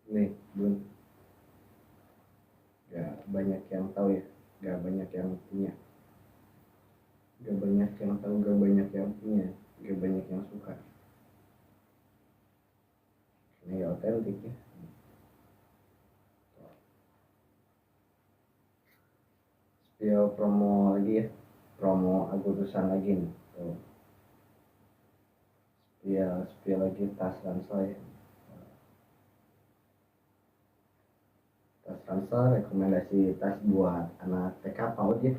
Nih Bun, gak banyak yang tahu ya, gak banyak yang punya, gak banyak yang tahu, gak banyak yang punya, gak banyak yang suka. Ini gak otentik ya. Spill promo lagi ya, promo Agustusan lagi nih. Tuh. Spill lagi tas ransel ya. Tas ransel rekomendasi tas buat anak TK PAUD ya.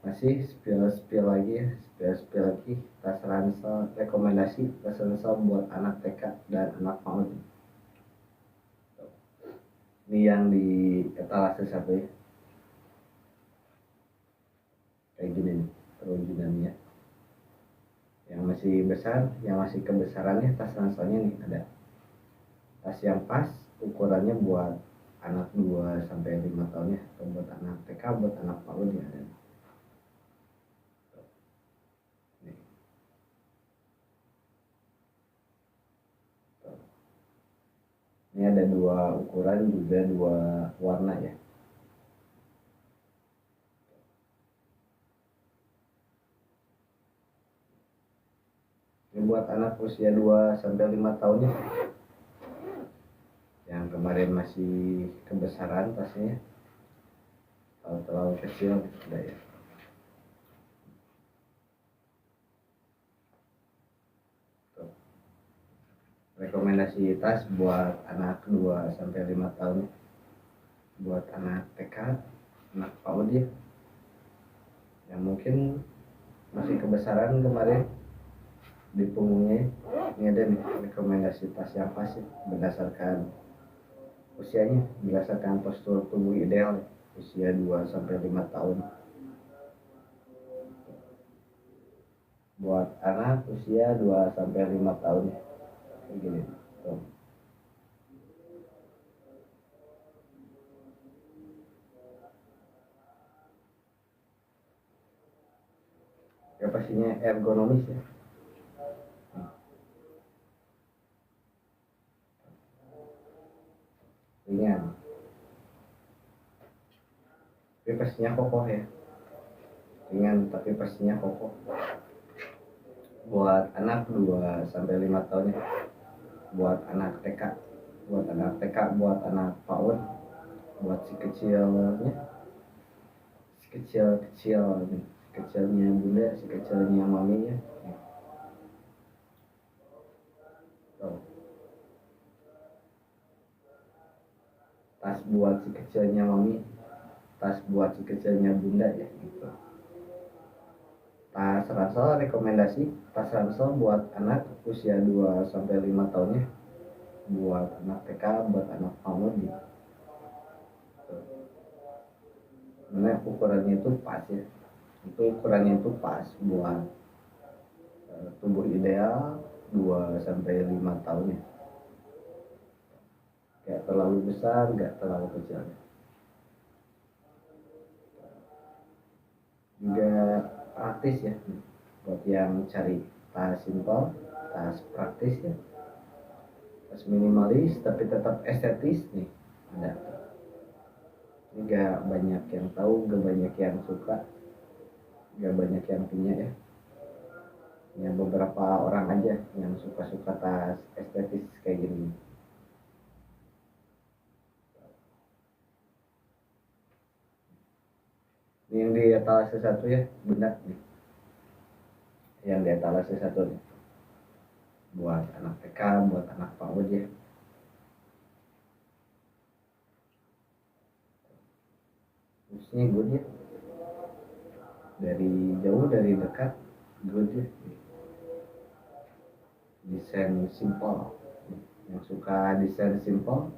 Masih spill lagi ya, spill lagi tas ransel, rekomendasi tas ransel buat anak TK dan anak PAUD. Ini yang di etalase satu ya, kayak gini nih perwujudannya. Yang masih besar, yang masih kebesarannya tas ranselnya nih ada tas yang pas ukurannya buat anak 2 sampai 5 tahun ya, atau buat anak TK, buat anak PAUD ya ada. Nih. Ini ada 2 ukuran juga 2 warna ya. Ini buat anak usia 2 sampai 5 tahun ya. Yang kemarin masih kebesaran tasnya. Kalau terlalu kecil udah ya. Tuh. Rekomendasi tas buat anak 2 sampai 5 tahun. Buat anak TK, anak PAUD ya. Yang mungkin masih kebesaran kemarin di punggungnya. Ini ada nih rekomendasi tas yang pas ya, berdasarkan usianya, berdasarkan postur tubuh ideal ya, usia 2 sampai 5 tahun. Buat anak usia 2 sampai 5 tahun kayak gini. Tuh. Ya pastinya ergonomis ya. Ringan. Tapi pastinya kokoh ya. Ringan tapi pastinya kokoh. Buat anak 2 sampai 5 tahun ya. Buat anak TK, buat anak TK, buat anak PAUD, buat si kecilnya, si kecil-kecil nih, si kecilnya bunda, si kecilnya maminya. Tuh. Tas buat si kecilnya mami, tas buat si kecilnya bunda ya gitu. Tas ransel rekomendasi tas ransel buat anak usia 2 sampai 5 tahun ya. Buat anak TK, buat anak PAUD gitu. Karena ukurannya itu pas ya. Itu ukurannya itu pas buat tubuh ideal 2 sampai 5 tahun ya. Gak terlalu besar, gak terlalu kecil. Juga praktis ya, buat yang cari tas simple, tas praktis ya, tas minimalis tapi tetap estetis nih ada. Ini gak banyak yang tahu, gak banyak yang suka, gak banyak yang punya ya. Hanya beberapa orang aja yang suka-suka tas estetis kayak gini. Ini yang di etalase satu ya, benar nih. Yang di etalase satu nih. Buat anak TK, buat anak PAUD ya. Terusnya good ya. Dari jauh, dari dekat, good ya. Desain simple. Yang suka desain simple,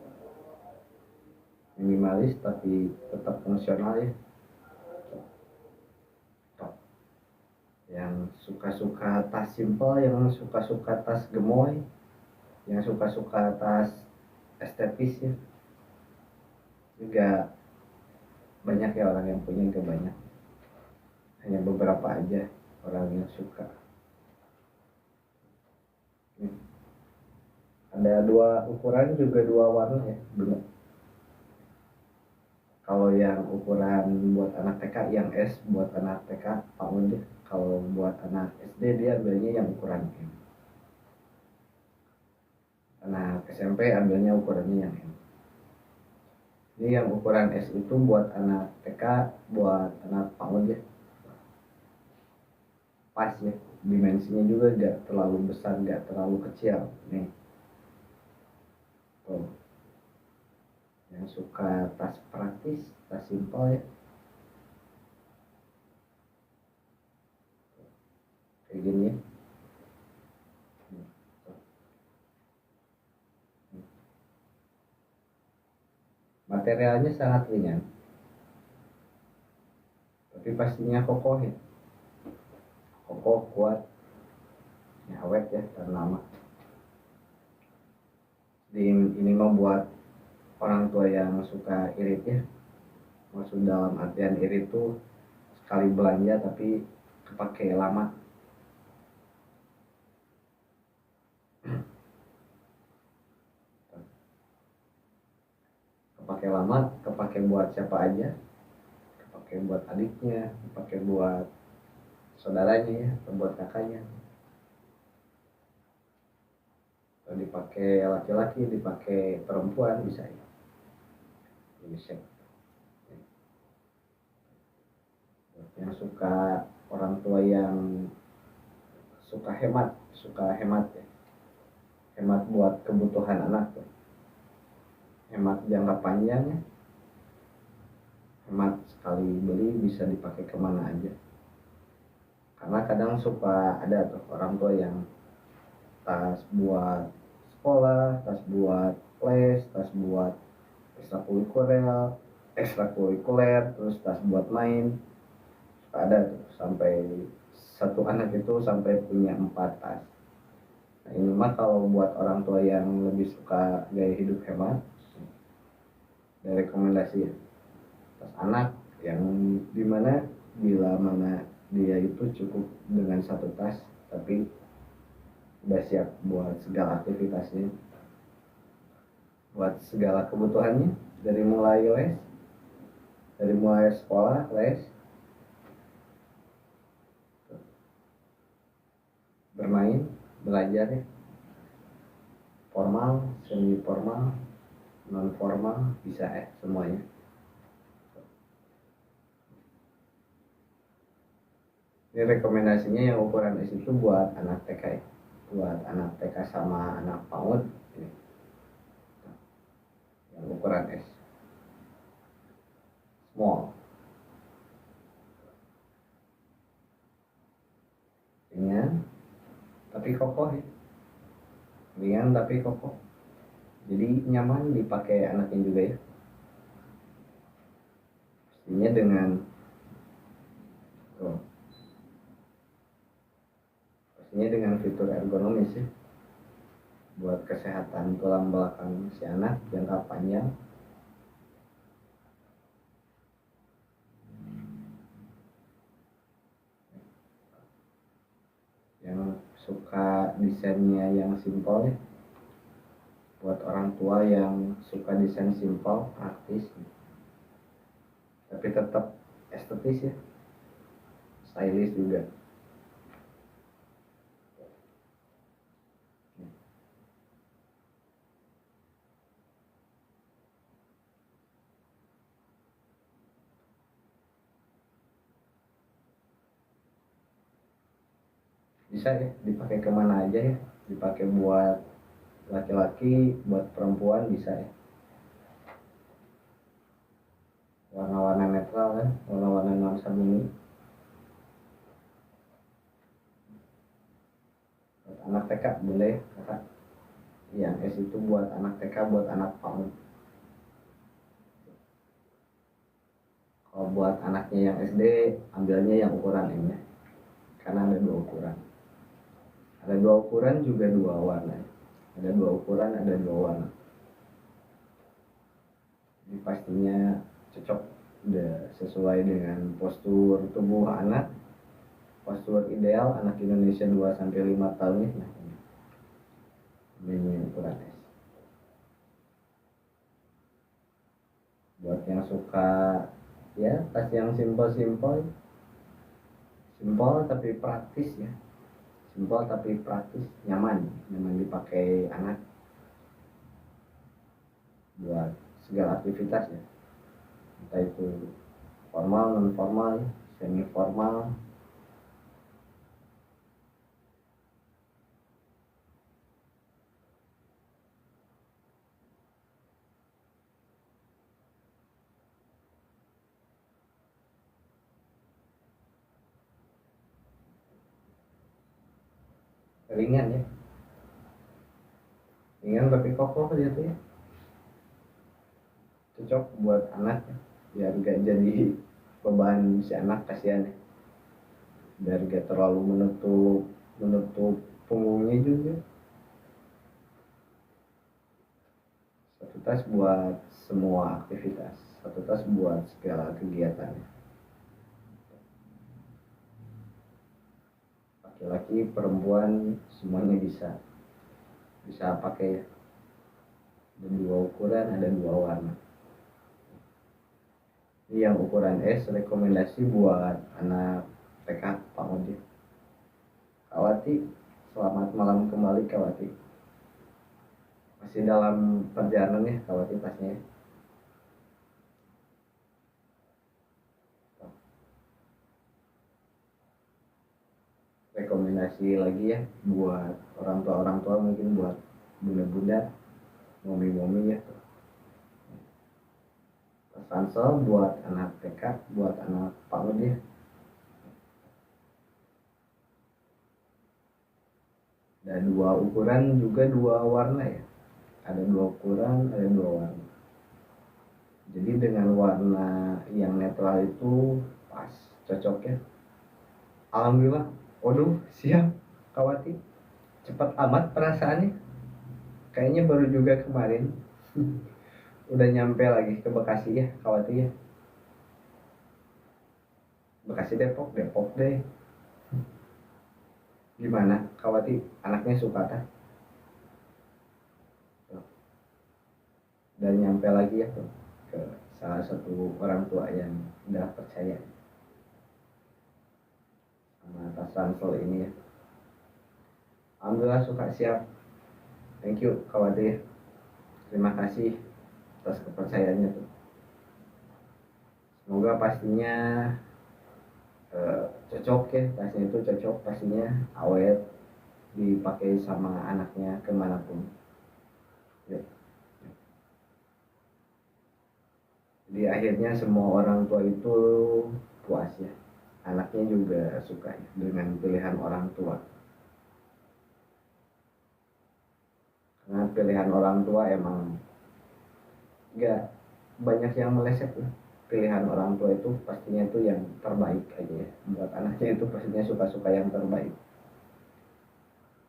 minimalis tapi tetap fungsional ya. Yang suka-suka tas simple, yang suka-suka tas gemoy, yang suka-suka tas estetis ya. Juga banyak ya orang yang punya, juga banyak. Hanya beberapa aja orang yang suka. Ada dua ukuran juga dua warna ya, benar. Kalau yang ukuran buat anak TK yang S, buat anak TK PAUD deh. Kalau buat anak SD dia ambilnya yang ukuran M. Anak SMP ambilnya ukurannya yang M. Ini yang ukuran S itu buat anak TK, buat anak PAUD ya. Pas ya, dimensinya juga gak terlalu besar, gak terlalu kecil. Nih. Tuh. Yang suka tas praktis, tas simpel ya, kayak gini ya. Materialnya sangat ringan, tapi pastinya kokoh ya, kokoh, kuat, ya, awet ya, dan lama. Ini mau buat orang tua yang suka irit ya, maksud dalam artian irit tuh sekali belanja tapi kepake lama. Kepake lama, kepake buat siapa aja, kepake buat adiknya, kepake buat saudaranya ya, atau buat kakaknya. Kalau dipakai laki-laki, dipakai perempuan bisa ya. Bisa. Yang suka orang tua yang suka hemat ya. Hemat buat kebutuhan anak tuh. Hemat jangka panjang ya. Hemat sekali beli bisa dipakai kemana aja. Karena kadang suka ada tuh orang tua yang tas buat sekolah, tas buat les, tas buat ekstrakurikuler, terus tas buat main. Ada tuh sampai satu anak itu sampai punya 4 tas. Nah, ini mah kalau buat orang tua yang lebih suka gaya hidup hemat, ada rekomendasi tas anak yang dimana bila mana dia itu cukup dengan satu tas, tapi udah siap buat segala aktivitasnya, buat segala kebutuhannya, dari mulai sekolah les, bermain, belajar ya, formal, semi formal, non formal, bisa semuanya. Ini rekomendasinya yang ukuran S itu buat anak TK ya, buat anak TK sama anak PAUD ini, yang ukuran S, small, ringan tapi kokoh ya, ringan tapi kokoh, jadi nyaman dipakai anaknya juga ya. Pastinya dengan fitur ergonomis ya, buat kesehatan tulang belakang si anak jangka panjang. Yang suka desainnya yang simpel ya, buat orang tua yang suka desain simpel, praktis, tapi tetap estetis ya, stylish juga. Bisa ya dipakai kemana aja ya, dipakai buat laki-laki, buat perempuan bisa ya. Warna-warna netral kan, warna-warna nuansa bumi. Buat anak TK boleh kakak. Yang S itu buat anak TK, buat anak PAUD. Kalau buat anaknya yang SD, ambilnya yang ukuran M ya, karena ada 2 ukuran. Ada 2 ukuran juga 2 warna. Ada 2 ukuran, ada 2 warna. Ini pastinya cocok, udah sesuai dengan postur tubuh anak, postur ideal anak Indonesia 2-5 tahun ya. Nah, mini ukuran S. Buat yang suka ya tas yang simpel tapi praktis ya, simpel tapi praktis, nyaman dipakai anak buat segala aktivitas ya, entah itu formal non formal semi formal. Ringan ya, ringan tapi kokoh dia tuh ya, cocok buat anak ya, biar gak jadi beban si anak, kasihan ya, biar gak terlalu menutup punggungnya juga. Satu tas buat semua aktivitas, satu tas buat segala kegiatan, laki-laki perempuan semuanya bisa pakai. Ada dua ukuran, ada dua warna. Ini yang ukuran S rekomendasi buat anak TK Pak Modi. Kawati, selamat malam kembali Kawati. Masih dalam perjalanan ya Kawati tasnya. Rekomendasi lagi ya buat orang tua mungkin buat bunda-bunda, momi-momi ya. Tas ransel buat anak TK, buat anak Pak Modi. Ada dua ukuran juga dua warna ya, ada dua ukuran, ada dua warna. Jadi dengan warna yang netral itu pas, cocok ya. Alhamdulillah, waduh siap Kawati, cepat amat perasaannya, kayaknya baru juga kemarin. Udah nyampe lagi ke Bekasi ya Kawati ya. Bekasi Depok deh. Gimana Kawati, anaknya suka kan? Dan nyampe lagi ya tuh ke salah satu orang tua yang udah percaya sama tas ransel ini ya. Alhamdulillah suka, siap. Thank you Kawati, terima kasih atas kepercayaannya tuh. Semoga pastinya cocok ya, tasnya itu cocok pastinya, awet, dipakai sama anaknya kemanapun ya. Jadi akhirnya semua orang tua itu puas ya, anaknya juga suka ya dengan pilihan orang tua, karena pilihan orang tua emang gak banyak yang meleset ya. Pilihan orang tua itu pastinya itu yang terbaik aja ya, buat anaknya itu pastinya suka-suka yang terbaik,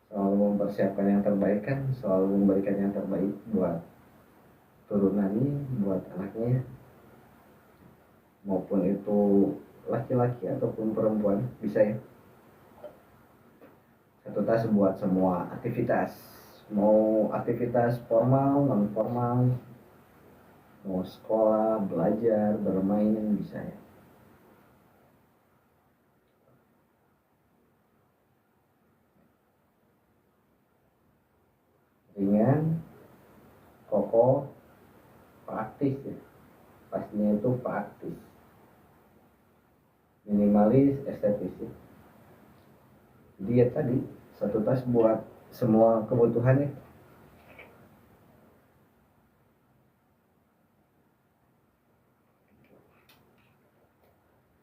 selalu mempersiapkan yang terbaik kan, selalu memberikan yang terbaik buat turunannya, buat anaknya, maupun itu laki-laki ataupun perempuan bisa ya. Satu tas buat semua aktivitas, mau aktivitas formal non formal, mau sekolah belajar bermain bisa ya. Ringan, kokoh, praktis ya, pastinya itu praktis, minimalis, estetis ya. Jadi ya tadi, satu tas buat semua kebutuhan ya.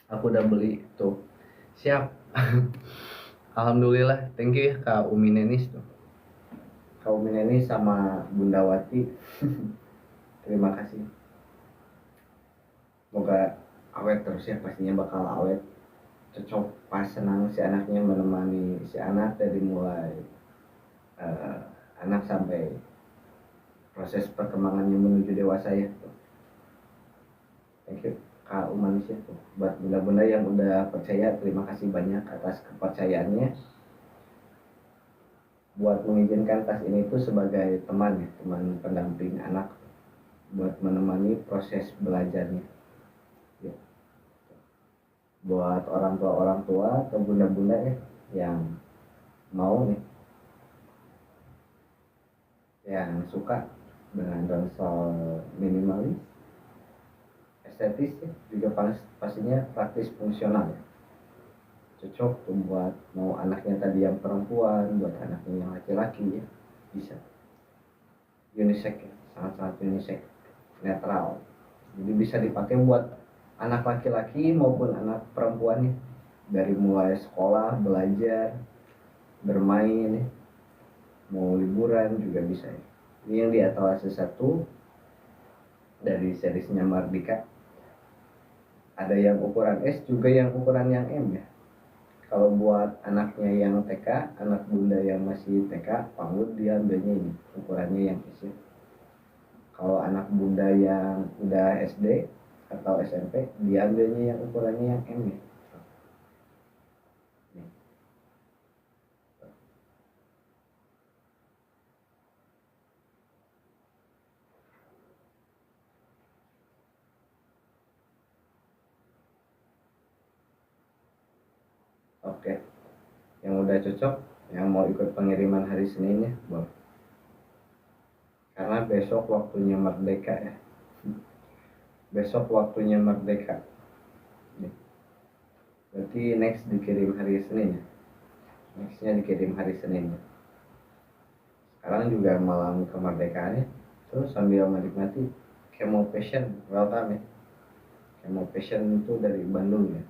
Aku udah beli tuh, siap. Alhamdulillah, thank you ya Kak Umi Nenis tuh, Kak Umi Nenis sama Bunda Wati. Terima kasih, semoga awet terus ya, pastinya bakal awet, cocok pas senang si anaknya, menemani si anak dari mulai uh, anak sampai proses perkembangannya menuju dewasa ya. Thank you Kak Umanis ya tuh, buat bunda-bunda yang udah percaya, terima kasih banyak atas kepercayaannya. buat mengizinkan tas ini tuh sebagai teman ya, teman pendamping anak buat menemani proses belajarnya ya. Buat orang tua atau bunda-bunda ya yang mau nih, yang suka dengan ransel minimalis, estetis ya, juga pastinya praktis fungsional ya. Cocok tuh buat mau anaknya tadi yang perempuan, buat anaknya yang laki-laki ya, bisa. Unisex ya, sangat-sangat unisex, netral. Jadi bisa dipakai buat anak laki-laki maupun anak perempuan ya. Dari mulai sekolah, belajar, bermain ya, mau liburan juga bisa ya. Ini yang di etalase 1 dari serisnya Mardika. Ada yang ukuran S juga yang ukuran yang M ya. Kalau buat anaknya yang TK, anak bunda yang masih TK, PAUD dia ambilnya ini, ukurannya yang S ya. Kalau anak bunda yang udah SD atau SMP, dia ambilnya yang ukurannya yang M ya. Oke, yang udah cocok, yang mau ikut pengiriman hari Senin ya, boleh. Karena besok waktunya merdeka ya. Besok waktunya merdeka. Berarti next dikirim hari Senin ya. Nextnya dikirim hari Senin ya. Sekarang juga malam kemerdekaan ya. Terus sambil menikmati Kemo Passion, welcome ya. Kemo Passion itu dari Bandung ya.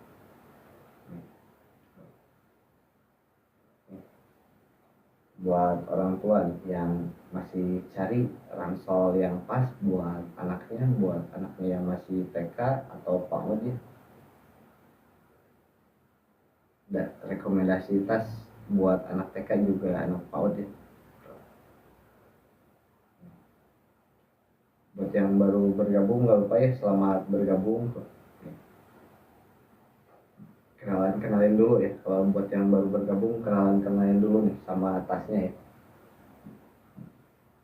Buat orang tua yang masih cari ransel yang pas buat anaknya yang masih TK atau PAUD ya. Dan rekomendasi tas buat anak TK juga anak PAUD ya. Buat yang baru bergabung nggak lupa ya, selamat bergabung. Kenalin dulu ya, kalau buat yang baru bergabung kenalin dulu nih sama tasnya ya.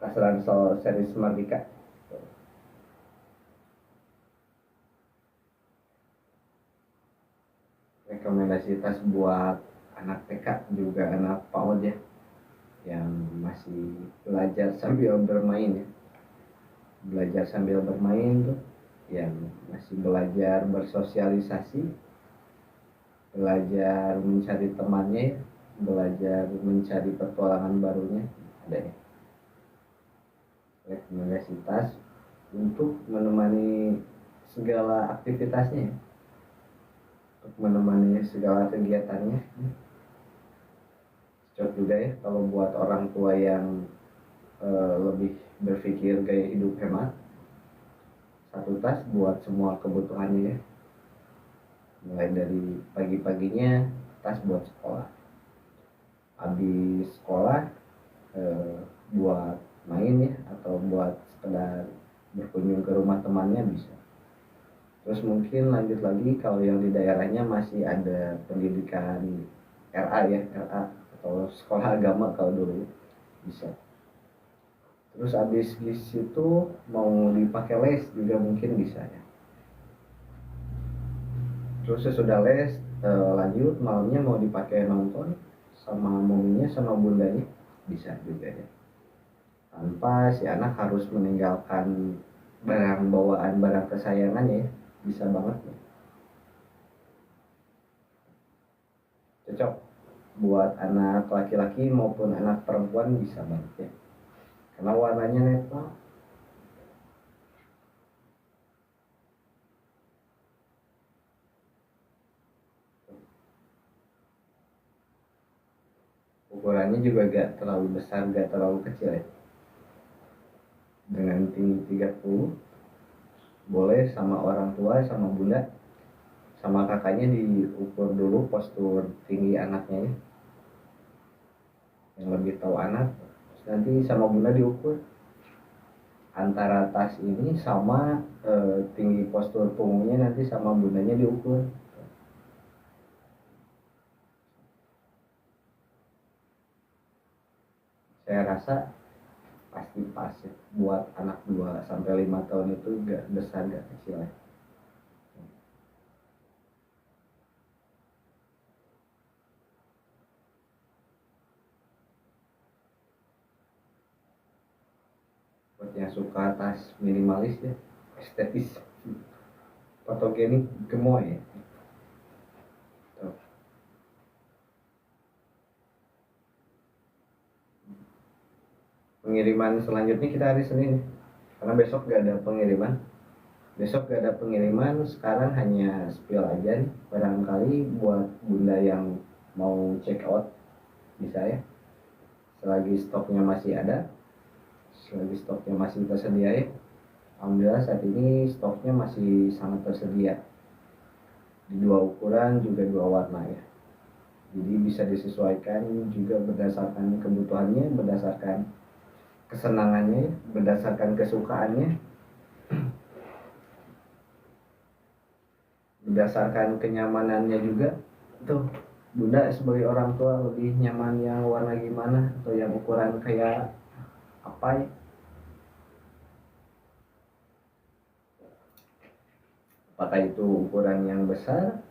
Tas ransel series Mardika. Rekomendasi tas buat anak TK juga anak PAUD ya, yang masih belajar sambil bermain ya. Belajar sambil bermain tuh, yang masih belajar bersosialisasi, belajar mencari temannya, belajar mencari petualangan barunya, ada ya. Rekomendasi tas untuk menemani segala aktivitasnya, untuk menemani segala kegiatannya. Cocok juga ya kalau buat orang tua yang lebih berpikir gaya hidup hemat. Satu tas buat semua kebutuhannya ya. Mulai dari pagi-paginya tas buat sekolah, habis sekolah buat main ya, atau buat sekedar berkunjung ke rumah temannya bisa. Terus mungkin lanjut lagi kalau yang di daerahnya masih ada pendidikan RA ya, RA atau sekolah agama kalau dulu bisa. Terus habis di situ mau dipakai les juga mungkin bisa ya. Terus sesudah les lanjut malamnya mau dipakai nonton sama mominya sama bundanya bisa juga ya. Tanpa si anak harus meninggalkan barang kesayangannya ya, bisa banget ya. Cocok buat anak laki-laki maupun anak perempuan bisa banget ya. Karena warnanya netral. Ukurannya juga gak terlalu besar, gak terlalu kecil ya. Dengan tinggi 30, boleh sama orang tua, sama bunda, sama kakaknya diukur dulu postur tinggi anaknya ya. Yang lebih tahu anak, nanti sama bunda diukur antara tas ini sama tinggi postur punggungnya, nanti sama bundanya diukur. saya rasa pasti pas ya buat anak 2 sampai 5 tahun itu gak besar gak kecil ya. Buat yang suka tas minimalis ya, estetis, fotogenik, gemoy ya. Tuh. Pengiriman selanjutnya kita hari Senin karena besok gak ada pengiriman. Sekarang hanya spill aja nih, barangkali buat bunda yang mau check out bisa ya, selagi stoknya masih ada, selagi stoknya masih tersedia ya. Alhamdulillah saat ini stoknya masih sangat tersedia di 2 ukuran juga 2 warna ya, jadi bisa disesuaikan juga berdasarkan kebutuhannya, berdasarkan kesenangannya, berdasarkan kesukaannya, berdasarkan kenyamanannya juga. Tuh bunda sebagai orang tua lebih nyaman yang warna gimana atau yang ukuran kayak apa ya, apakah itu ukuran yang besar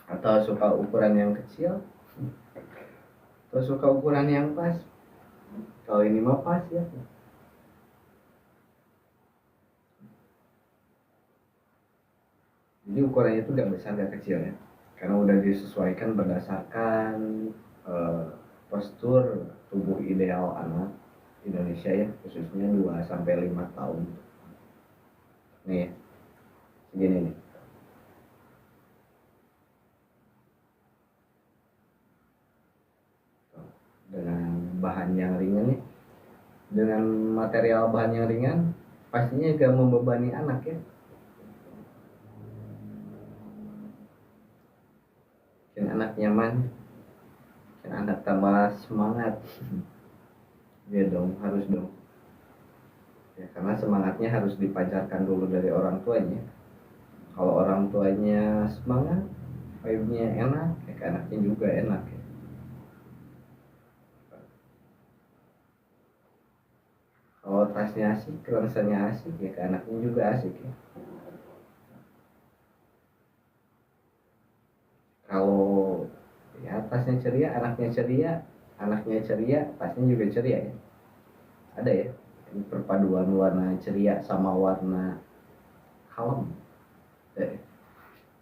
atau suka ukuran yang kecil atau suka ukuran yang pas. Kalau ini mah pas ya, jadi ukurannya itu gak besar gak kecil ya, karena udah disesuaikan berdasarkan postur tubuh ideal anak Indonesia ya, khususnya 2 sampai 5 tahun nih ya, segini nih. Dengan bahan yang ringan nih, dengan material bahan yang ringan, pastinya gak membebani anak ya, bikin anak nyaman, bikin anak tambah semangat. Ya dong, harus dong ya, karena semangatnya harus dipancarkan dulu dari orang tuanya. Kalau orang tuanya semangat, vibe-nya enak ya, anaknya juga enak ya. Kalau tasnya asik, rasanya asik ya, anaknya juga asik ya. Kalau ya tasnya ceria, anaknya ceria, tasnya juga ceria ya. Ada ya, ini perpaduan warna ceria sama warna kalem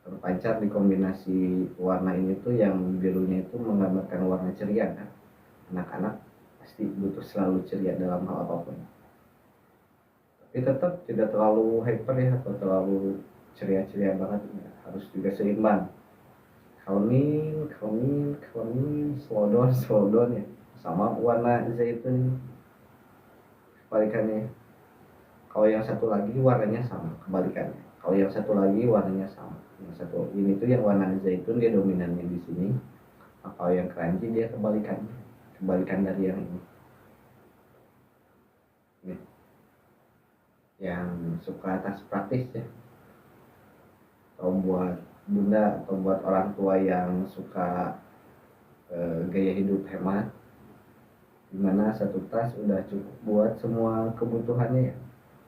terpancar di kombinasi warna ini tuh, yang birunya itu menggambarkan warna ceria kan. Anak-anak pasti butuh selalu ceria dalam hal apapun, tapi tetap tidak terlalu hyper ya atau terlalu ceria-ceria banget ya. Harus juga seimbang, calming, slow down ya. Sama warna zaitun kebalikannya, kalau yang satu lagi warnanya sama kebalikannya, kalau yang satu lagi warnanya sama. Yang satu ini tuh yang warna zaitun dia dominannya di sini, kalau yang crunchy dia kebalikan dari yang ini. Yang suka tas praktis ya, atau buat bunda atau buat orang tua yang suka gaya hidup hemat, dimana satu tas udah cukup buat semua kebutuhannya ya,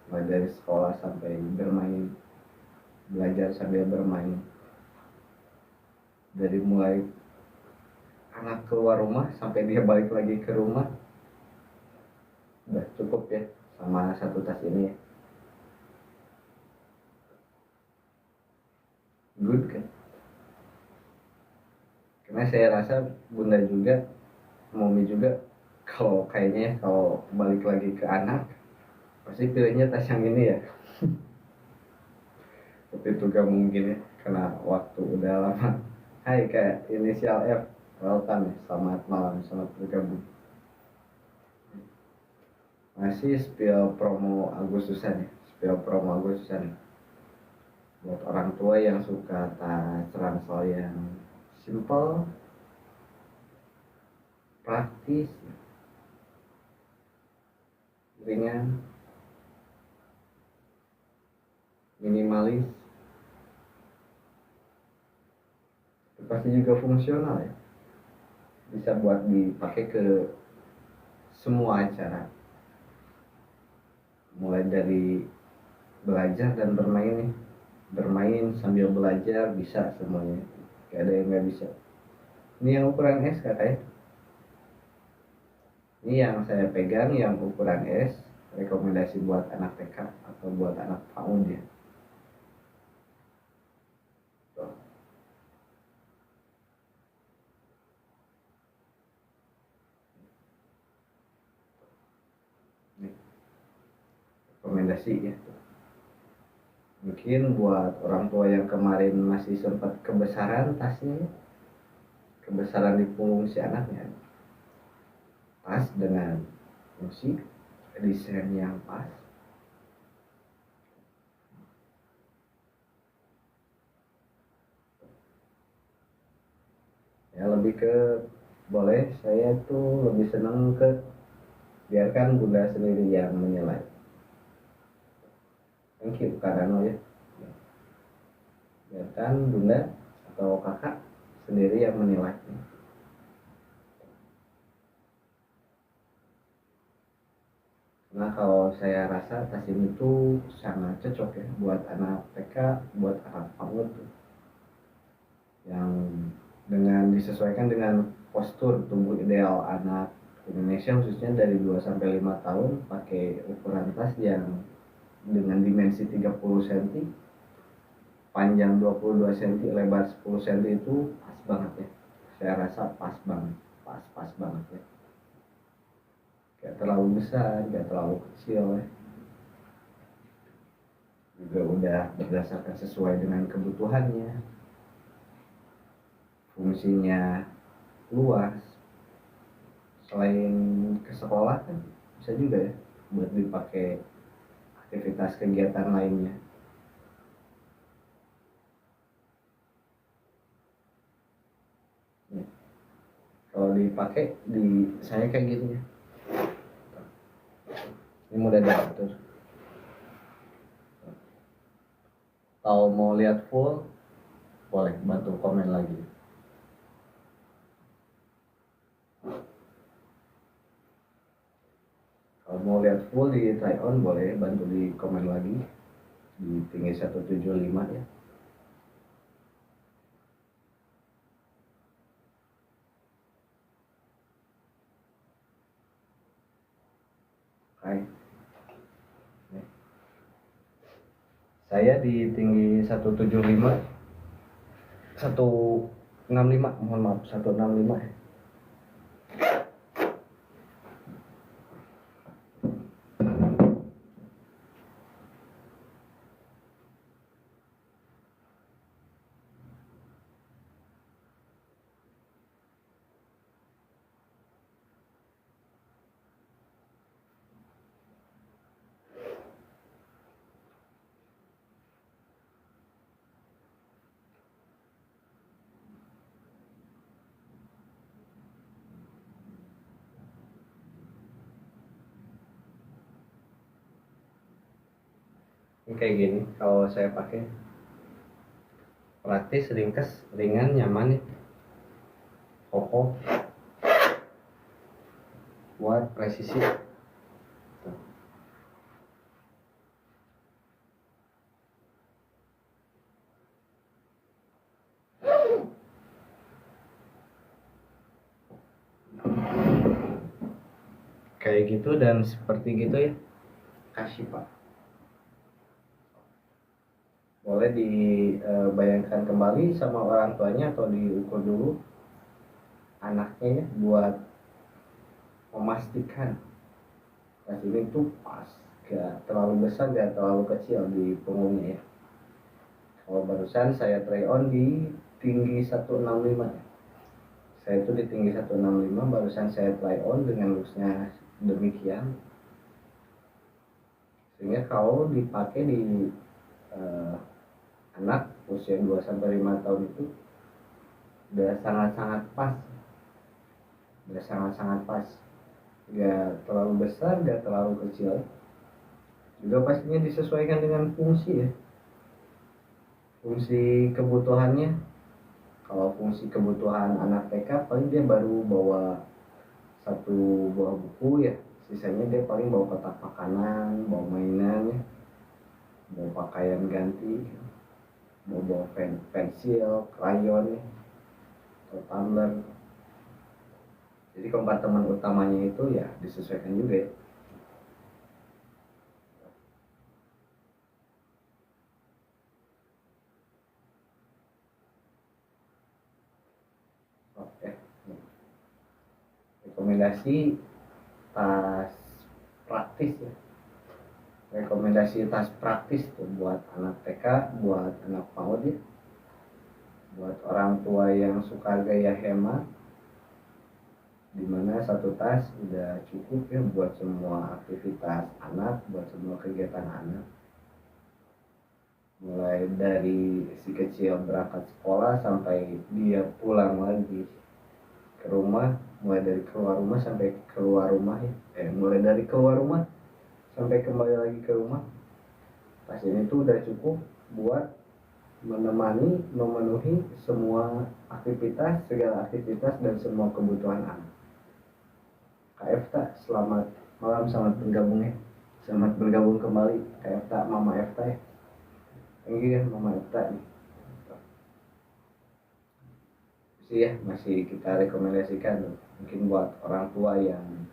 mulai dari sekolah sampai bermain, belajar sambil bermain, dari mulai anak keluar rumah sampai dia balik lagi ke rumah, udah cukup ya sama satu tas ini ya. Good kan, karena saya rasa bunda juga, mommy juga, kalau kayaknya kalau balik lagi ke anak pasti pilihnya tas yang ini ya. Tapi itu gak mungkin ya, karena waktu udah lama. Hai kayak inisial F, welcome ya, selamat malam, selamat bergabung. Masih spill promo Agustusan ya, buat orang tua yang suka tas ransel yang simple, praktis, ringan, minimalis, pasti juga fungsional ya, bisa buat dipakai ke semua acara, mulai dari belajar dan bermain nih, bermain sambil belajar bisa semuanya, gak ada yang nggak bisa. Ini yang ukuran S kakak ya, ini yang saya pegang yang ukuran S, rekomendasi buat anak TK atau buat anak PAUD ya. Tuh. Ini rekomendasi ya. Mungkin buat orang tua yang kemarin masih sempat kebesaran tasnya, kebesaran di punggung si anaknya, pas dengan musik desain yang pas. Ya lebih ke boleh, saya tuh lebih senang ke biarkan bunda sendiri yang menilai. Thank you Karano ya. Biarkan bunda atau kakak sendiri yang menilai. Nah kalau saya rasa tas ini tuh sangat cocok ya buat anak TK, buat anak PAUD tuh, yang dengan disesuaikan dengan postur tubuh ideal anak Indonesia, khususnya dari 2 sampai 5 tahun, pakai ukuran tas yang dengan dimensi 30 cm, panjang 22 cm, lebar 10 cm itu pas banget ya. Saya rasa pas banget, pas banget ya. Gak terlalu besar, gak terlalu kecil ya. Juga udah berdasarkan sesuai dengan kebutuhannya. Fungsinya luas. Selain ke sekolah kan bisa juga ya buat dipakai aktivitas kegiatan lainnya. Ya. Kalau dipakai di saya kayak gitu ya. Ini mudah diatur. Kalau mau lihat full, boleh bantu komen lagi. Kalau mau lihat full di try on, boleh bantu di komen lagi di tinggi 175 ya. Hai. Saya di tinggi 175, 165, mohon maaf 165 ya. Ini kayak gini kalau saya pakai, praktis, ringkas, ringan, nyaman nih, kokoh, buat presisi. Kayak gitu dan seperti gitu ya, kasih pak. Boleh dibayangkan kembali sama orang tuanya atau diukur dulu anaknya ya, buat memastikan tas ini tuh pas, gak terlalu besar gak terlalu kecil di punggungnya ya. Kalau barusan saya try on di tinggi 165 ya. Saya itu di tinggi 165, barusan saya try on dengan looknya demikian, sehingga kalau dipakai di anak usia 2 sampai 5 tahun itu udah sangat-sangat pas. Udah sangat-sangat pas. Gak terlalu besar, gak terlalu kecil. Juga pastinya disesuaikan dengan fungsi ya. Fungsi kebutuhannya. Kalau fungsi kebutuhan anak TK paling dia baru bawa satu buah buku ya, sisanya dia paling bawa kotak makanan, bawa mainan ya, bawa pakaian ganti, bawa pensil, krayon ya, atau tumbler. Jadi kompartemen utamanya itu ya disesuaikan juga ya. Oke, rekomendasi tas praktis ya. Rekomendasi tas praktis tuh buat anak TK, buat anak PAUD ya, buat orang tua yang suka gaya hemat, dimana satu tas udah cukup ya buat semua aktivitas anak, buat semua kegiatan anak, mulai dari si kecil berangkat sekolah sampai dia pulang lagi ke rumah, mulai dari keluar rumah sampai keluar rumah ya, mulai dari keluar rumah sampai kembali lagi ke rumah. Tas ini tuh udah cukup buat memenuhi semua aktivitas, segala aktivitas dan semua kebutuhan anak. Kak Efta, selamat malam, selamat bergabung ya. Selamat bergabung kembali Kak Efta, Mama Efta ya. Thank you ya Mama Efta nih. Masih kita rekomendasikan mungkin buat orang tua yang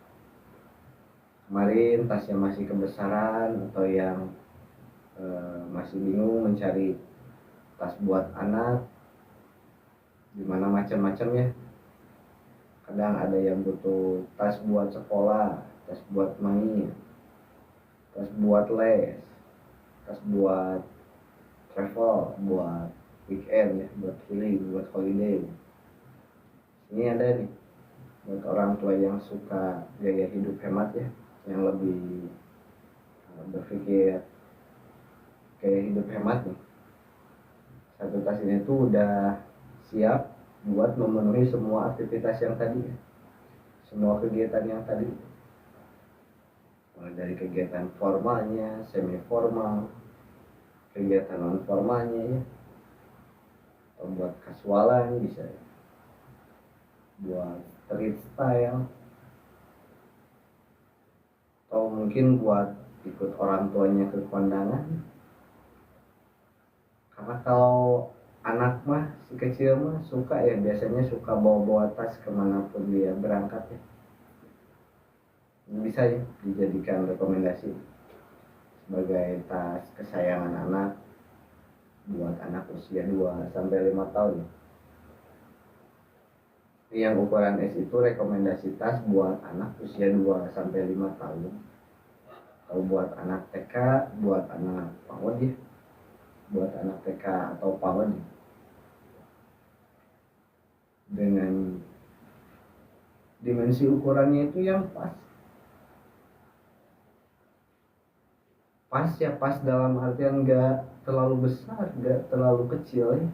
kemarin tasnya masih kebesaran atau yang masih bingung mencari tas buat anak, dimana macam-macam ya. Kadang ada yang butuh tas buat sekolah, tas buat main, tas buat les, tas buat travel, buat weekend ya, buat healing, buat holiday. Ini ada nih buat orang tua yang suka gaya hidup hemat ya, yang lebih berpikir gaya hidup hemat nih. Satu tas ini tuh udah siap buat memenuhi semua aktivitas yang tadi ya, semua kegiatan yang tadi, mulai dari kegiatan formalnya, semi formal, kegiatan non formalnya ya, atau buat kasualan bisa ya, buat street style, atau mungkin buat ikut orang tuanya ke kondangan. Karena kalau anak mah si kecil mah suka ya, biasanya suka bawa-bawa tas kemanapun dia berangkat ya. Bisa ya dijadikan rekomendasi sebagai tas kesayangan anak buat anak usia 2-5 tahun. Yang ukuran S itu rekomendasi tas buat anak usia 2-5 tahun. Atau buat anak TK, buat anak PAUD ya. Buat anak TK atau PAUD dengan dimensi ukurannya itu yang pas. Pas ya, pas dalam artian gak terlalu besar, gak terlalu kecil ya.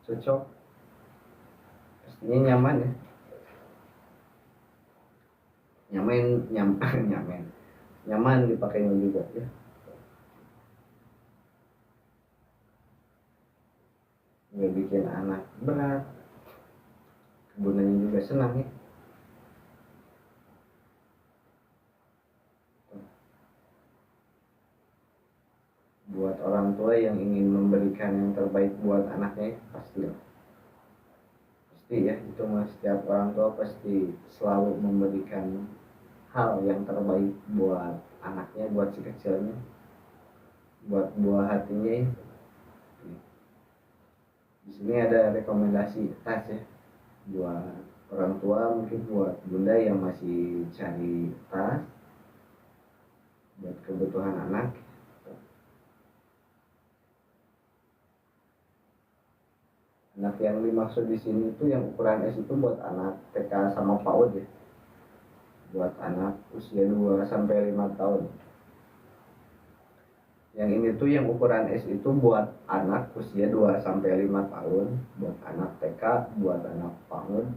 Cocok, pastinya nyaman ya. Nyaman dipakainya juga ya. Gak bikin anak berat, gunanya juga senang ya. Buat orang tua yang ingin memberikan yang terbaik buat anaknya, pasti ya, itu mah setiap orang tua pasti selalu memberikan hal yang terbaik buat anaknya, buat si kecilnya, buat buah hatinya ya. Di sini ada rekomendasi tas ya buat orang tua, mungkin buat bunda yang masih cari tas buat kebutuhan anak. Anak yang dimaksud di sini itu yang ukuran S itu buat anak TK sama PAUD ya. Buat anak usia 2-5 tahun. Yang ini tuh yang ukuran S itu buat anak usia 2-5 tahun, buat anak TK, buat anak PAUD.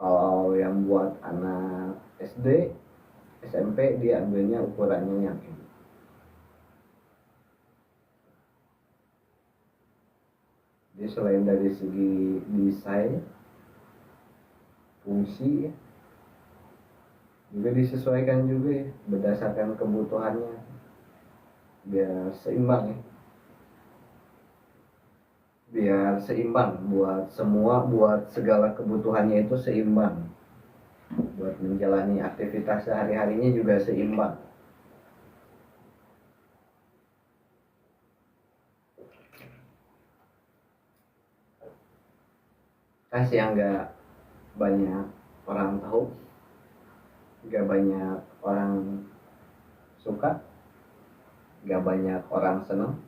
Kalau yang buat anak SD, SMP dia ambilnya ukurannya yang ini. Jadi selain dari segi desain, fungsi ya. Juga disesuaikan juga ya berdasarkan kebutuhannya biar seimbang ya, biar seimbang buat semua, buat segala kebutuhannya itu seimbang, buat menjalani aktivitas sehari-harinya juga seimbang. Kasih yang nggak banyak orang tahu, nggak banyak orang suka, nggak banyak orang senang,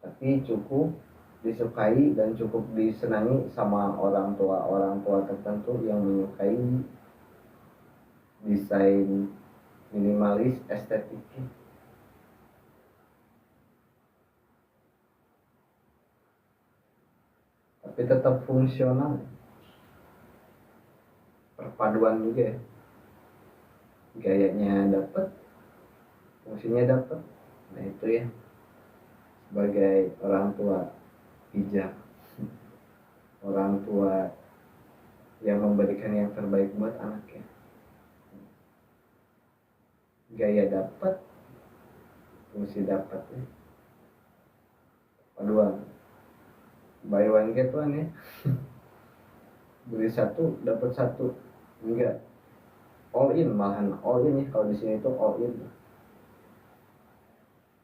tapi cukup disukai dan cukup disenangi sama orang tua tertentu yang menyukai desain minimalis estetik, tapi tetap fungsional, perpaduan juga ya, gayanya dapet, fungsinya dapet. Nah itu ya, sebagai orang tua bijak, orang tua yang memberikan yang terbaik buat anaknya, gaya dapat, fungsi dapat ya, paduan, buy one get one ya. Beli satu dapat satu, enggak, all in, malahan all in ya. Kalau di sini itu all in,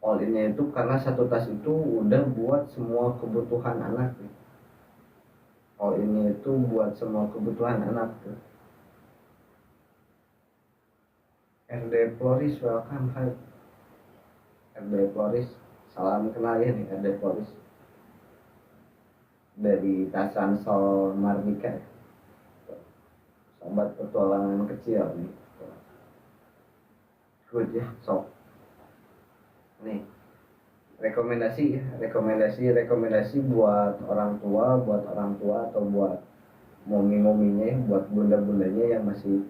all innya itu karena satu tas itu udah buat semua kebutuhan anak ya. All innya itu buat semua kebutuhan anak tuh. RD Floris, welcome. Hai RD Floris, salam kenal ya nih RD Floris dari Tasan Sol Mardika, sobat petualangan kecil nih. Good ya, sok nih rekomendasi buat orang tua atau buat momi-mominya, buat bunda-bundanya yang masih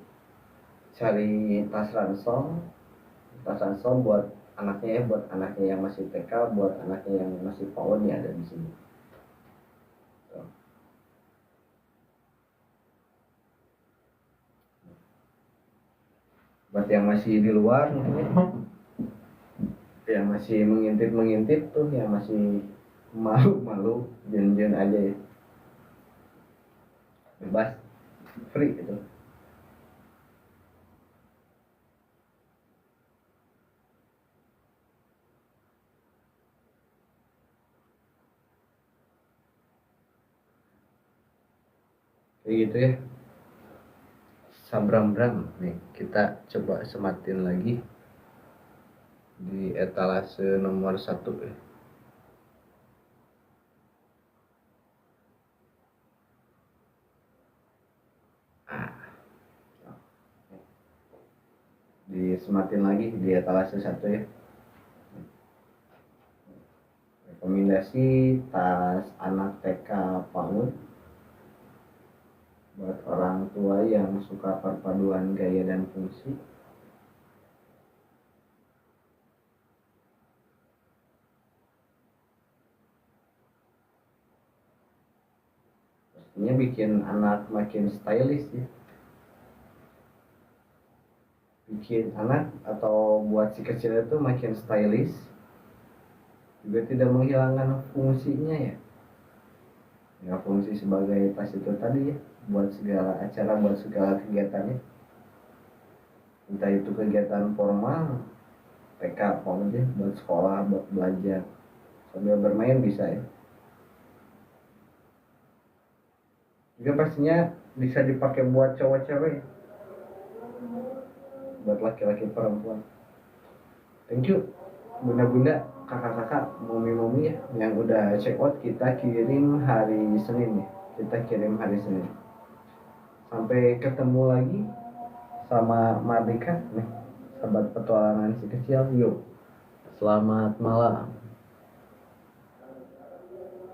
cari tas ransel buat anaknya ya, buat anaknya yang masih TK, buat anaknya yang masih PAUD ya, ada di sini. Buat yang masih di luar mungkin, yang masih mengintip tuh, yang masih malu jen aja ya, bebas, free gitu. Kayak gitu ya, sabram-bram nih, kita coba sematin lagi di etalase nomor 1 ya. Disematin lagi di etalase 1 ya. Rekomendasi tas anak TK PAUD buat orang tua yang suka perpaduan gaya dan fungsi. Pastinya bikin anak makin stylish ya, bikin anak atau buat si kecil itu makin stylish, juga tidak menghilangkan fungsinya ya. Ya fungsi sebagai tas itu tadi ya, buat segala acara, buat segala kegiatannya, entah itu kegiatan formal TK aja, buat sekolah, buat belajar, sambil bermain bisa ya. Juga pastinya bisa dipakai buat cowok-cewek, buat laki-laki perempuan. Thank you bunda-bunda, kakak-kakak, momi-momi ya, yang udah check out. Kita kirim hari Senin ya, sampai ketemu lagi sama Mardika nih, sahabat petualangan si kecil. Yuk, selamat malam.